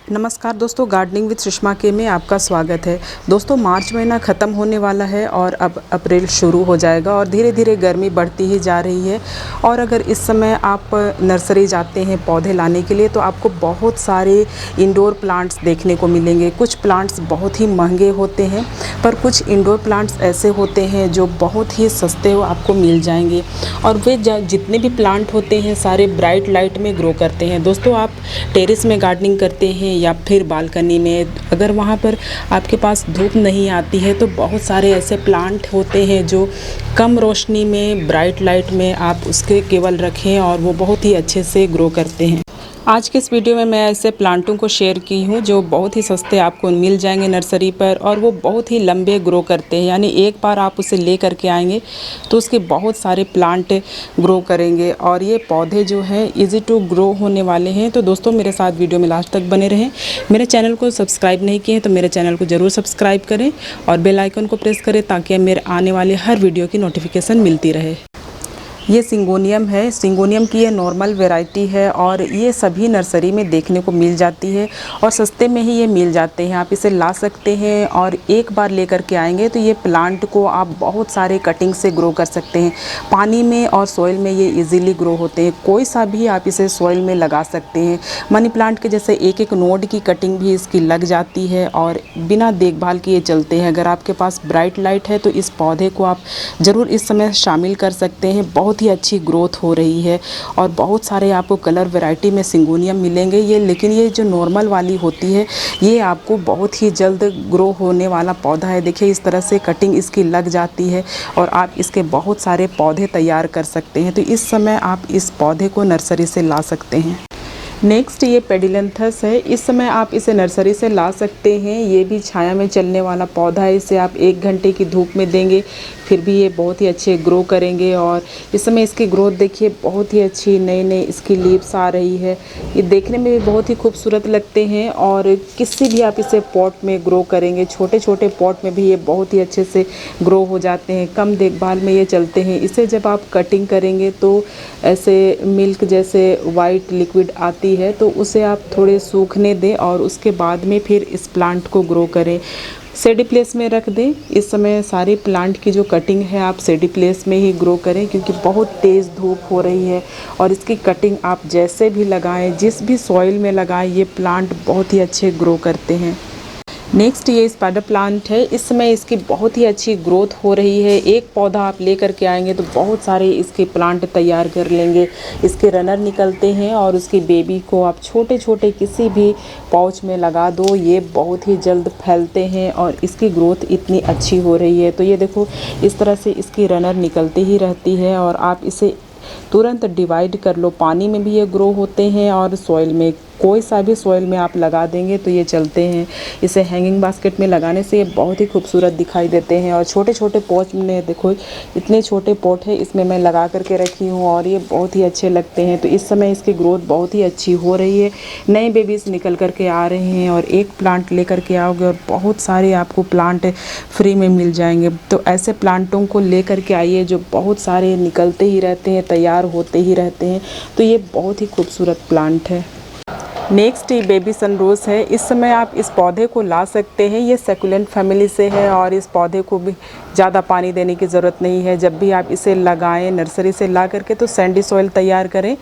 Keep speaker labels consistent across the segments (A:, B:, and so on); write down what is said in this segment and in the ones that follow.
A: नमस्कार दोस्तों, gardening with Sushma के में आपका स्वागत है। दोस्तों, मार्च महीना ख़त्म होने वाला है और अब अप्रैल शुरू हो जाएगा और धीरे धीरे गर्मी बढ़ती ही जा रही है। और अगर इस समय आप नर्सरी जाते हैं पौधे लाने के लिए तो आपको बहुत सारे इंडोर प्लांट्स देखने को मिलेंगे। कुछ प्लांट्स बहुत ही महंगे होते हैं पर कुछ इंडोर प्लांट्स ऐसे होते हैं जो बहुत ही सस्ते आपको मिल जाएंगे। और वे जितने भी प्लांट होते हैं सारे ब्राइट लाइट में ग्रो करते हैं। दोस्तों, आप टेरेस में गार्डनिंग करते हैं या फिर बालकनी में, अगर वहाँ पर आपके पास धूप नहीं आती है तो बहुत सारे ऐसे प्लांट होते हैं जो कम रोशनी में ब्राइट लाइट में आप उसके केवल रखें और वो बहुत ही अच्छे से ग्रो करते हैं। आज के इस वीडियो में मैं ऐसे प्लांटों को शेयर की हूँ जो बहुत ही सस्ते आपको मिल जाएंगे नर्सरी पर और वो बहुत ही लंबे ग्रो करते हैं। यानी एक बार आप उसे ले करके आएंगे तो उसके बहुत सारे प्लांट ग्रो करेंगे और ये पौधे जो हैं इजी टू ग्रो होने वाले हैं। तो दोस्तों, मेरे साथ वीडियो में लास्ट तक बने रहें। मेरे चैनल को सब्सक्राइब नहीं किए हैं तो मेरे चैनल को ज़रूर सब्सक्राइब करें और बेल आइकन को प्रेस करें ताकि मेरे आने वाले हर वीडियो की नोटिफिकेशन मिलती रहे। ये सिंगोनियम है। सिंगोनियम की ये नॉर्मल वैरायटी है और ये सभी नर्सरी में देखने को मिल जाती है और सस्ते में ही ये मिल जाते हैं। आप इसे ला सकते हैं और एक बार लेकर के आएंगे तो ये प्लांट को आप बहुत सारे कटिंग से ग्रो कर सकते हैं। पानी में और सॉइल में ये इजीली ग्रो होते हैं। कोई सा भी आप इसे सॉइल में लगा सकते हैं। मनी प्लांट के जैसे एक एक नोड की कटिंग भी इसकी लग जाती है और बिना देखभाल किए चलते हैं। अगर आपके पास ब्राइट लाइट है तो इस पौधे को आप ज़रूर इस समय शामिल कर सकते हैं। बहुत ही अच्छी ग्रोथ हो रही है और बहुत सारे आपको कलर वैरायटी में सिंगोनियम मिलेंगे लेकिन ये जो नॉर्मल वाली होती है ये आपको बहुत ही जल्द ग्रो होने वाला पौधा है। देखिए, इस तरह से कटिंग इसकी लग जाती है और आप इसके बहुत सारे पौधे तैयार कर सकते हैं। तो इस समय आप इस पौधे को नर्सरी से ला सकते हैं। नेक्स्ट ये पेडिलेंथस है। इस समय आप इसे नर्सरी से ला सकते हैं। ये भी छाया में चलने वाला पौधा है। इसे आप 1 घंटे की धूप में देंगे फिर भी ये बहुत ही अच्छे ग्रो करेंगे और इस समय इसकी ग्रोथ देखिए बहुत ही अच्छी, नई नई इसकी लीव्स आ रही है। ये देखने में भी बहुत ही खूबसूरत लगते हैं और किसी भी आप इसे पॉट में ग्रो करेंगे, छोटे छोटे पॉट में भी ये बहुत ही अच्छे से ग्रो हो जाते हैं। कम देखभाल में ये चलते हैं। इसे जब आप कटिंग करेंगे तो ऐसे मिल्क जैसे वाइट लिक्विड आती है तो उसे आप थोड़े सूखने दें और उसके बाद में फिर इस प्लांट को ग्रो करें। शेडी प्लेस में रख दें। इस समय सारे प्लांट की जो कटिंग है आप शेडी प्लेस में ही ग्रो करें क्योंकि बहुत तेज़ धूप हो रही है और इसकी कटिंग आप जैसे भी लगाएं, जिस भी सॉइल में लगाएं, ये प्लांट बहुत ही अच्छे ग्रो करते हैं। नेक्स्ट ये स्पाइडर प्लांट है। इस समय इसकी बहुत ही अच्छी ग्रोथ हो रही है। एक पौधा आप लेकर के आएंगे तो बहुत सारे इसके प्लांट तैयार कर लेंगे। इसके रनर निकलते हैं और उसकी बेबी को आप छोटे छोटे किसी भी पाउच में लगा दो, ये बहुत ही जल्द फैलते हैं और इसकी ग्रोथ इतनी अच्छी हो रही है। तो ये देखो, इस तरह से इसकी रनर निकलती ही रहती है और आप इसे तुरंत डिवाइड कर लो। पानी में भी ये ग्रो होते हैं और सॉइल में, कोई सा भी सॉइल में आप लगा देंगे तो ये चलते हैं। इसे हैंगिंग बास्केट में लगाने से ये बहुत ही खूबसूरत दिखाई देते हैं और छोटे छोटे पॉट में देखो इतने छोटे पॉट है, इसमें मैं लगा करके रखी हूँ और ये बहुत ही अच्छे लगते हैं। तो इस समय इसकी ग्रोथ बहुत ही अच्छी हो रही है। नए बेबीज़ निकल करके आ रहे हैं और एक प्लांट लेकर के आओगे और बहुत सारे आपको प्लांट फ्री में मिल जाएंगे। तो ऐसे प्लांटों को ले करके आइए जो बहुत सारे निकलते ही रहते हैं, तैयार होते ही रहते हैं। तो ये बहुत ही खूबसूरत प्लांट है। नेक्स्ट ये बेबी सनरोज है। इस समय आप इस पौधे को ला सकते हैं। ये सेकुलेंट फैमिली से है और इस पौधे को भी ज़्यादा पानी देने की ज़रूरत नहीं है। जब भी आप इसे लगाएं नर्सरी से ला करके तो सैंडी सॉइल तैयार करें।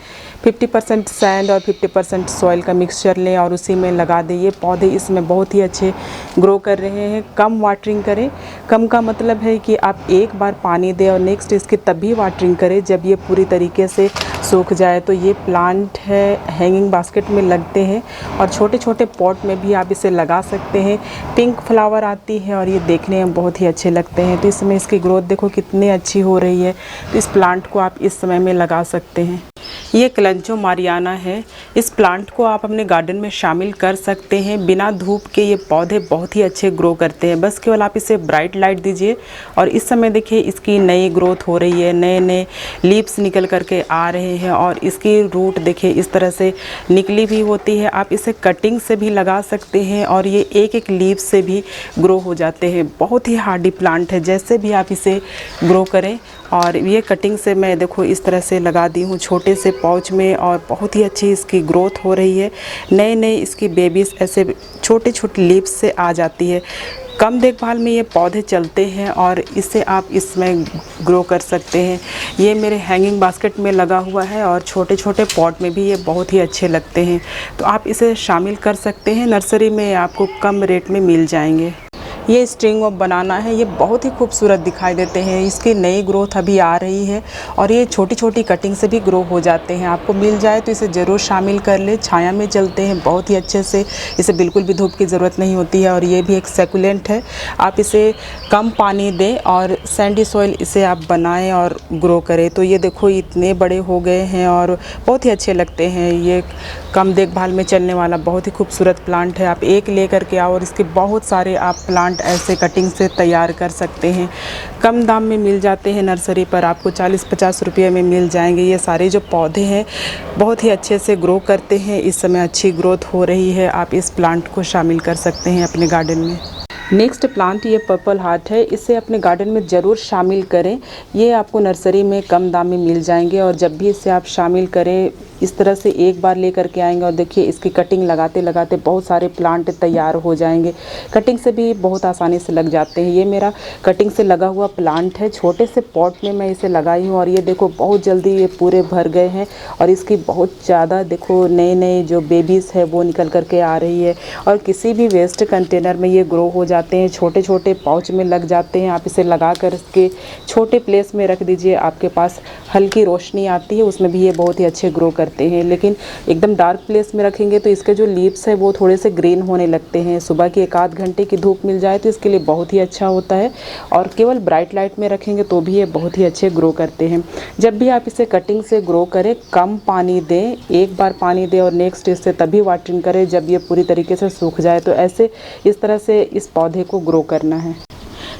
A: 50% सैंड और 50% सॉइल का मिक्सचर लें और उसी में लगा दें। ये पौधे इसमें बहुत ही अच्छे ग्रो कर रहे हैं। कम वाटरिंग करें। कम का मतलब है कि आप एक बार पानी दें और नेक्स्ट इसकी तभी वाटरिंग करें जब ये पूरी तरीके से सूख जाए। तो ये प्लांट है हैंगिंग बास्केट में लगते हैं और छोटे छोटे पॉट में भी आप इसे लगा सकते हैं। पिंक फ्लावर आती है और ये देखने में बहुत ही अच्छे लगते हैं। तो इस समय इसकी ग्रोथ देखो कितनी अच्छी हो रही है। तो इस प्लांट को आप इस समय में लगा सकते हैं। ये क्लेंचो मारियाना है। इस प्लांट को आप अपने गार्डन में शामिल कर सकते हैं। बिना धूप के ये पौधे बहुत ही अच्छे ग्रो करते हैं। बस केवल आप इसे ब्राइट लाइट दीजिए और इस समय देखिए इसकी नई ग्रोथ हो रही है। नए नए लीव्स निकल करके आ रहे हैं और इसकी रूट देखिए इस तरह से निकली भी होती है। आप इसे कटिंग से भी लगा सकते हैं और ये एक एक लीव से भी ग्रो हो जाते हैं। बहुत ही हार्डी प्लांट है। जैसे भी आप इसे ग्रो करें और ये कटिंग से मैं देखो इस तरह से लगा दी हूँ। छोटे से पाउच में और बहुत ही अच्छी इसकी ग्रोथ हो रही है। नए नए इसकी बेबीज़ ऐसे छोटे छोटे लीव्स से आ जाती है। कम देखभाल में ये पौधे चलते हैं और इसे आप इसमें ग्रो कर सकते हैं। ये मेरे हैंगिंग बास्केट में लगा हुआ है और छोटे छोटे पॉट में भी ये बहुत ही अच्छे लगते हैं। तो आप इसे शामिल कर सकते हैं, नर्सरी में आपको कम रेट में मिल जाएंगे। ये स्ट्रिंग ऑफ बनाना है, ये बहुत ही खूबसूरत दिखाई देते हैं। इसकी नई ग्रोथ अभी आ रही है और ये छोटी छोटी कटिंग से भी ग्रो हो जाते हैं। आपको मिल जाए तो इसे ज़रूर शामिल कर ले। छाया में चलते हैं बहुत ही अच्छे से, इसे बिल्कुल भी धूप की ज़रूरत नहीं होती है। और ये भी एक सेकुलेंट है। आप इसे कम पानी दें और सैंडी सॉइल इसे आप बनाएं और ग्रो करें। तो ये देखो इतने बड़े हो गए हैं और बहुत ही अच्छे लगते हैं। ये कम देखभाल में चलने वाला बहुत ही खूबसूरत प्लांट है। आप एक ले करके आओ और इसके बहुत सारे आप प्लांट ऐसे कटिंग से तैयार कर सकते हैं। कम दाम में मिल जाते हैं नर्सरी पर, आपको 40-50 रुपये में मिल जाएंगे। ये सारे जो पौधे हैं बहुत ही अच्छे से ग्रो करते हैं। इस समय अच्छी ग्रोथ हो रही है। आप इस प्लांट को शामिल कर सकते हैं अपने गार्डन में। नेक्स्ट प्लांट ये पर्पल हार्ट है। इसे अपने गार्डन में ज़रूर शामिल करें। ये आपको नर्सरी में कम दाम में मिल जाएंगे और जब भी इसे आप शामिल करें इस तरह से एक बार ले करके आएंगे और देखिए इसकी कटिंग लगाते लगाते बहुत सारे प्लांट तैयार हो जाएंगे। कटिंग से भी बहुत आसानी से लग जाते हैं। ये मेरा कटिंग से लगा हुआ प्लांट है। छोटे से पॉट में मैं इसे लगाई हूँ और ये देखो बहुत जल्दी ये पूरे भर गए हैं और इसकी बहुत ज़्यादा देखो नए नए जो बेबीज़ है वो निकल करके आ रही है। और किसी भी वेस्ट कंटेनर में ये ग्रो हो जाते हैं, छोटे छोटे पाउच में लग जाते हैं। आप इसे लगा कर के छोटे प्लेस में रख दीजिए। आपके पास हल्की रोशनी आती है, उसमें भी ये बहुत ही अच्छे ग्रो करते हैं। लेकिन एकदम डार्क प्लेस में रखेंगे तो इसके जो लीव्स है वो थोड़े से ग्रीन होने लगते हैं। सुबह की 1-8 घंटे की धूप मिल जाए तो इसके लिए बहुत ही अच्छा होता है। और केवल ब्राइट लाइट में रखेंगे तो भी ये बहुत ही अच्छे ग्रो करते हैं। जब भी आप इसे कटिंग से ग्रो करें कम पानी दें, एक बार पानी दें और नेक्स्ट इससे तभी वाटरिंग करें जब ये पूरी तरीके से सूख जाए। तो ऐसे इस तरह से इस पौधे को ग्रो करना है।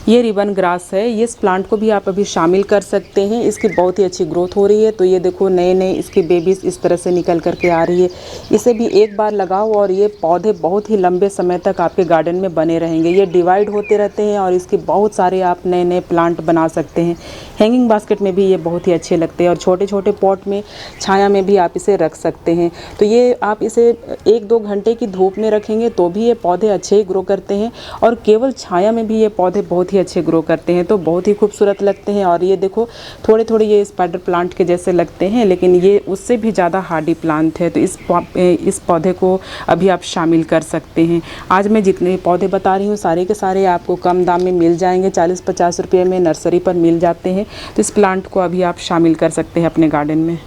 A: ये रिबन ग्रास है। ये इस प्लांट को भी आप अभी शामिल कर सकते हैं। इसकी बहुत ही अच्छी ग्रोथ हो रही है। तो ये देखो नए नए इसके बेबीज़ इस तरह से निकल करके आ रही है। इसे भी एक बार लगाओ और ये पौधे बहुत ही लंबे समय तक आपके गार्डन में बने रहेंगे। ये डिवाइड होते रहते हैं और इसके बहुत सारे आप नए नए प्लांट बना सकते हैं। हैंगिंग बास्केट में भी ये बहुत ही अच्छे लगते हैं और छोटे छोटे पॉट में छाया में भी आप इसे रख सकते हैं। तो ये आप इसे 1-2 घंटे की धूप में रखेंगे तो भी ये पौधे अच्छे ही ग्रो करते हैं और केवल छाया में भी ये पौधे बहुत ही अच्छे ग्रो करते हैं। तो बहुत ही खूबसूरत लगते हैं। और ये देखो थोड़े थोड़े ये स्पाइडर प्लांट के जैसे लगते हैं लेकिन ये उससे भी ज़्यादा हार्डी प्लांट है। तो इस पौधे को अभी आप शामिल कर सकते हैं। आज मैं जितने पौधे बता रही हूँ सारे के सारे आपको कम दाम में मिल जाएंगे। 40-50 रुपये में नर्सरी पर मिल जाते हैं। तो इस प्लांट को अभी आप शामिल कर सकते हैं अपने गार्डन में।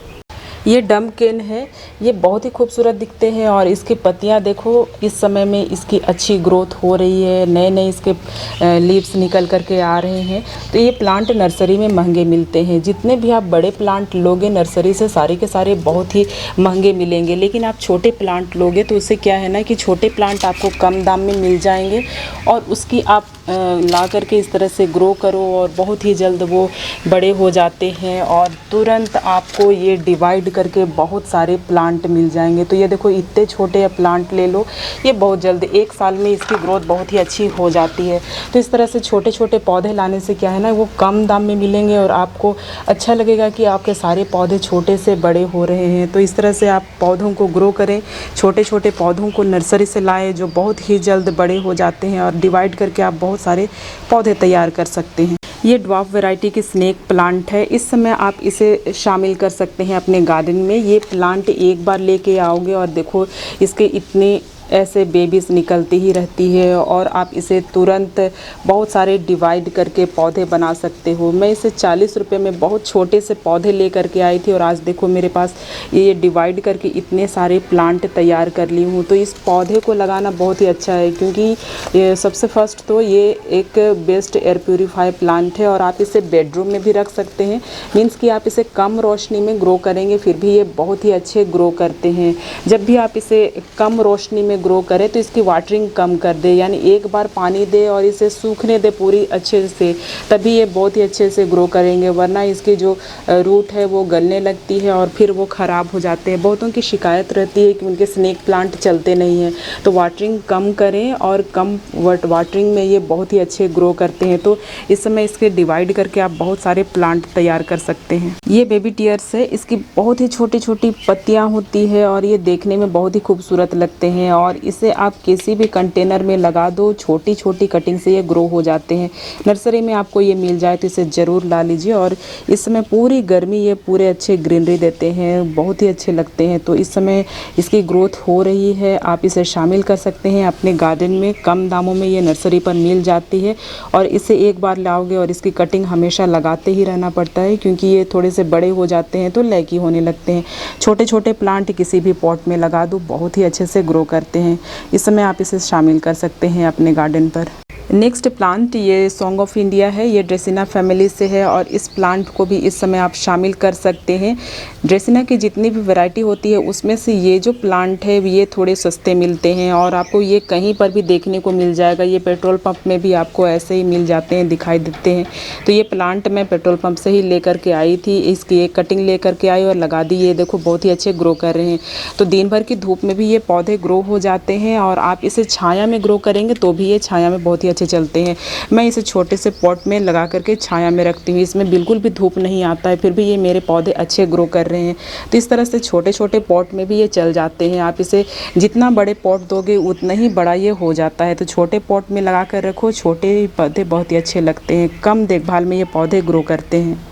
A: ये डमकेन है। ये बहुत ही खूबसूरत दिखते हैं और इसकी पत्तियां देखो इस समय में इसकी अच्छी ग्रोथ हो रही है। नए नए इसके लीव्स निकल करके आ रहे हैं। तो ये प्लांट नर्सरी में महंगे मिलते हैं। जितने भी आप बड़े प्लांट लोगे नर्सरी से सारे के सारे बहुत ही महंगे मिलेंगे। लेकिन आप छोटे प्लांट लोगे तो उससे क्या है ना कि छोटे प्लांट आपको कम दाम में मिल जाएंगे और उसकी आप ला करके इस तरह से ग्रो करो और बहुत ही जल्द वो बड़े हो जाते हैं और तुरंत आपको ये डिवाइड करके बहुत सारे प्लांट मिल जाएंगे। तो ये देखो इतने छोटे प्लांट ले लो, ये बहुत जल्द 1 साल में इसकी ग्रोथ बहुत ही अच्छी हो जाती है। तो इस तरह से छोटे छोटे पौधे लाने से क्या है ना वो कम दाम में मिलेंगे और आपको अच्छा लगेगा कि आपके सारे पौधे छोटे से बड़े हो रहे हैं। तो इस तरह से आप पौधों को ग्रो करें। छोटे छोटे पौधों को नर्सरी से लाएं जो बहुत ही जल्द बड़े हो जाते हैं और डिवाइड करके आप बहुत सारे पौधे तैयार कर सकते हैं। ये ड्वार्फ वैरायटी की स्नेक प्लांट है। इस समय आप इसे शामिल कर सकते हैं अपने गार्डन में। ये प्लांट एक बार लेके आओगे और देखो इसके इतने ऐसे बेबीज़ निकलती ही रहती है और आप इसे तुरंत बहुत सारे डिवाइड करके पौधे बना सकते हो। मैं इसे 40 रुपये में बहुत छोटे से पौधे ले करके आई थी और आज देखो मेरे पास ये डिवाइड करके इतने सारे प्लांट तैयार कर ली हूँ। तो इस पौधे को लगाना बहुत ही अच्छा है क्योंकि सबसे फर्स्ट तो ये एक बेस्ट एयर प्योरीफायर प्लांट है और आप इसे बेडरूम में भी रख सकते हैं। मीन्स कि आप इसे कम रोशनी में ग्रो करेंगे फिर भी ये बहुत ही अच्छे ग्रो करते हैं। जब भी आप इसे कम रोशनी में ग्रो करे तो इसकी वाटरिंग कम कर दे, यानी एक बार पानी दे और इसे सूखने दे पूरी अच्छे से, तभी ये बहुत ही अच्छे से ग्रो करेंगे, वरना इसकी जो रूट है वो गलने लगती है और फिर वो ख़राब हो जाते हैं। बहुतों की शिकायत रहती है कि उनके स्नेक प्लांट चलते नहीं हैं, तो वाटरिंग कम करें और कम वाटरिंग में ये बहुत ही अच्छे ग्रो करते हैं। तो इस समय इसके डिवाइड करके आप बहुत सारे प्लांट तैयार कर सकते हैं। ये बेबी टियर्स है, इसकी बहुत ही छोटी छोटी पत्तियां होती है और ये देखने में बहुत ही खूबसूरत लगते हैं, और इसे आप किसी भी कंटेनर में लगा दो, छोटी छोटी कटिंग से ये ग्रो हो जाते हैं। नर्सरी में आपको ये मिल जाए तो इसे ज़रूर ला लीजिए। और इस समय पूरी गर्मी ये पूरे अच्छे ग्रीनरी देते हैं, बहुत ही अच्छे लगते हैं। तो इस समय इसकी ग्रोथ हो रही है, आप इसे शामिल कर सकते हैं अपने गार्डन में। कम दामों में ये नर्सरी पर मिल जाती है, और इसे एक बार लाओगे और इसकी कटिंग हमेशा लगाते ही रहना पड़ता है, क्योंकि ये थोड़े से बड़े हो जाते हैं तो लैकी होने लगते हैं। छोटे छोटे प्लांट किसी भी पॉट में लगा दो, बहुत ही अच्छे से ग्रो करते हैं। इस समय आप इसे शामिल कर सकते हैं अपने गार्डन पर। नेक्स्ट प्लांट ये सॉन्ग ऑफ इंडिया है, ये ड्रेसिना फैमिली से है, और इस प्लांट को भी इस समय आप शामिल कर सकते हैं। ड्रेसिना की जितनी भी वैरायटी होती है उसमें से ये जो प्लांट है ये थोड़े सस्ते मिलते हैं, और आपको ये कहीं पर भी देखने को मिल जाएगा। ये पेट्रोल पंप में भी आपको ऐसे ही मिल जाते हैं, दिखाई देते हैं। तो ये प्लांट मैं पेट्रोल पंप से ही लेकर के आई थी, इसकी एक कटिंग लेकर के आई और लगा दी। ये देखो बहुत ही अच्छे ग्रो कर रहे हैं। तो दिन भर की धूप में भी ये पौधे ग्रो हो जाते हैं, और आप इसे छाया में ग्रो करेंगे तो भी ये छाया में बहुत ही अच्छे चलते हैं। मैं इसे छोटे से पॉट में लगा करके छाया में रखती हूँ, इसमें बिल्कुल भी धूप नहीं आता है, फिर भी ये मेरे पौधे अच्छे ग्रो कर रहे हैं। तो इस तरह से छोटे छोटे पॉट में भी ये चल जाते हैं। आप इसे जितना बड़े पॉट दोगे उतना ही बड़ा ये हो जाता है। तो छोटे पॉट में लगा कर रखो, छोटे पौधे बहुत ही अच्छे लगते हैं, कम देखभाल में ये पौधे ग्रो करते हैं।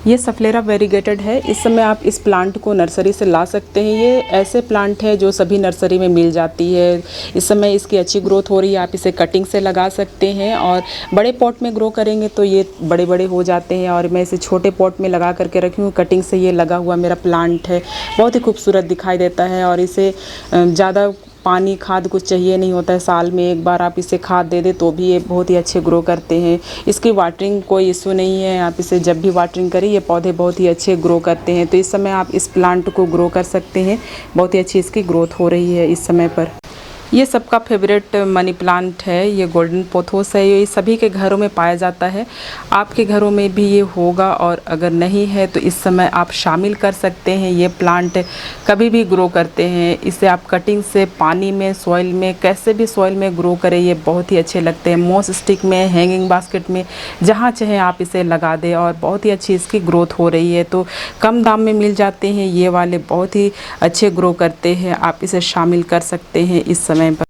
A: ये सफलेरा वेरीगेटेड है, इस समय आप इस प्लांट को नर्सरी से ला सकते हैं। ये ऐसे प्लांट है जो सभी नर्सरी में मिल जाती है। इस समय इसकी अच्छी ग्रोथ हो रही है, आप इसे कटिंग से लगा सकते हैं, और बड़े पॉट में ग्रो करेंगे तो ये बड़े बड़े हो जाते हैं। और मैं इसे छोटे पॉट में लगा करके रखी हूँ, कटिंग से ये लगा हुआ मेरा प्लांट है, बहुत ही खूबसूरत दिखाई देता है। और इसे ज़्यादा पानी खाद कुछ चाहिए नहीं होता है, साल में एक बार आप इसे खाद दे दें तो भी ये बहुत ही अच्छे ग्रो करते हैं। इसकी वाटरिंग कोई इशू नहीं है, आप इसे जब भी वाटरिंग करें ये पौधे बहुत ही अच्छे ग्रो करते हैं। तो इस समय आप इस प्लांट को ग्रो कर सकते हैं, बहुत ही अच्छी इसकी ग्रोथ हो रही है इस समय पर। ये सबका फेवरेट मनी प्लांट है, ये गोल्डन पोथोस है, ये सभी के घरों में पाया जाता है। आपके घरों में भी ये होगा, और अगर नहीं है तो इस समय आप शामिल कर सकते हैं। ये प्लांट कभी भी ग्रो करते हैं, इसे आप कटिंग से पानी में, सॉइल में, कैसे भी सॉइल में ग्रो करें, ये बहुत ही अच्छे लगते हैं। मोस स्टिक में, हैंगिंग बास्केट में, जहाँ चाहे आप इसे लगा दें, और बहुत ही अच्छी इसकी ग्रोथ हो रही है। तो कम दाम में मिल जाते हैं ये वाले, बहुत ही अच्छे ग्रो करते हैं, आप इसे शामिल कर सकते हैं इस समय पर।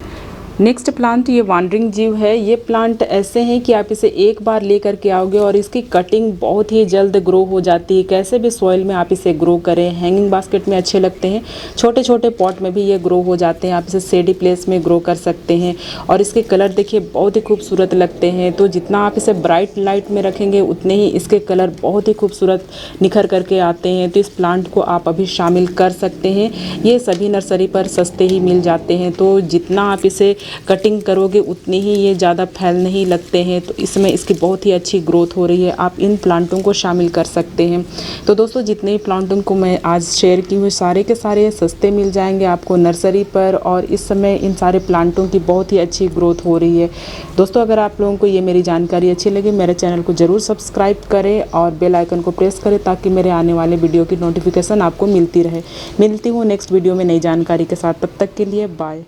A: नेक्स्ट प्लांट ये वांडरिंग जीव है। ये प्लांट ऐसे हैं कि आप इसे एक बार ले करके आओगे और इसकी कटिंग बहुत ही जल्द ग्रो हो जाती है। कैसे भी सॉइल में आप इसे ग्रो करें, हैंगिंग बास्केट में अच्छे लगते हैं, छोटे छोटे पॉट में भी ये ग्रो हो जाते हैं। आप इसे शेडी प्लेस में ग्रो कर सकते हैं, और इसके कलर देखिए बहुत ही खूबसूरत लगते हैं। तो जितना आप इसे ब्राइट लाइट में रखेंगे उतने ही इसके कलर बहुत ही खूबसूरत निखर करके आते हैं। तो इस प्लांट को आप अभी शामिल कर सकते हैं, ये सभी नर्सरी पर सस्ते ही मिल जाते हैं। तो जितना आप इसे कटिंग करोगे उतनी ही ये ज़्यादा फैलने ही लगते हैं। तो इसमें इसकी बहुत ही अच्छी ग्रोथ हो रही है, आप इन प्लांटों को शामिल कर सकते हैं। तो दोस्तों जितने प्लांटों को मैं आज शेयर की हूँ सारे के सारे सस्ते मिल जाएंगे आपको नर्सरी पर, और इस समय इन सारे प्लांटों की बहुत ही अच्छी ग्रोथ हो रही है। दोस्तों अगर आप लोगों को ये मेरी जानकारी अच्छी लगी, मेरे चैनल को ज़रूर सब्सक्राइब करें और बेल आइकन को प्रेस करें, ताकि मेरे आने वाले वीडियो की नोटिफिकेशन आपको मिलती रहे। मिलती हूँ नेक्स्ट वीडियो में नई जानकारी के साथ, तब तक के लिए बाय।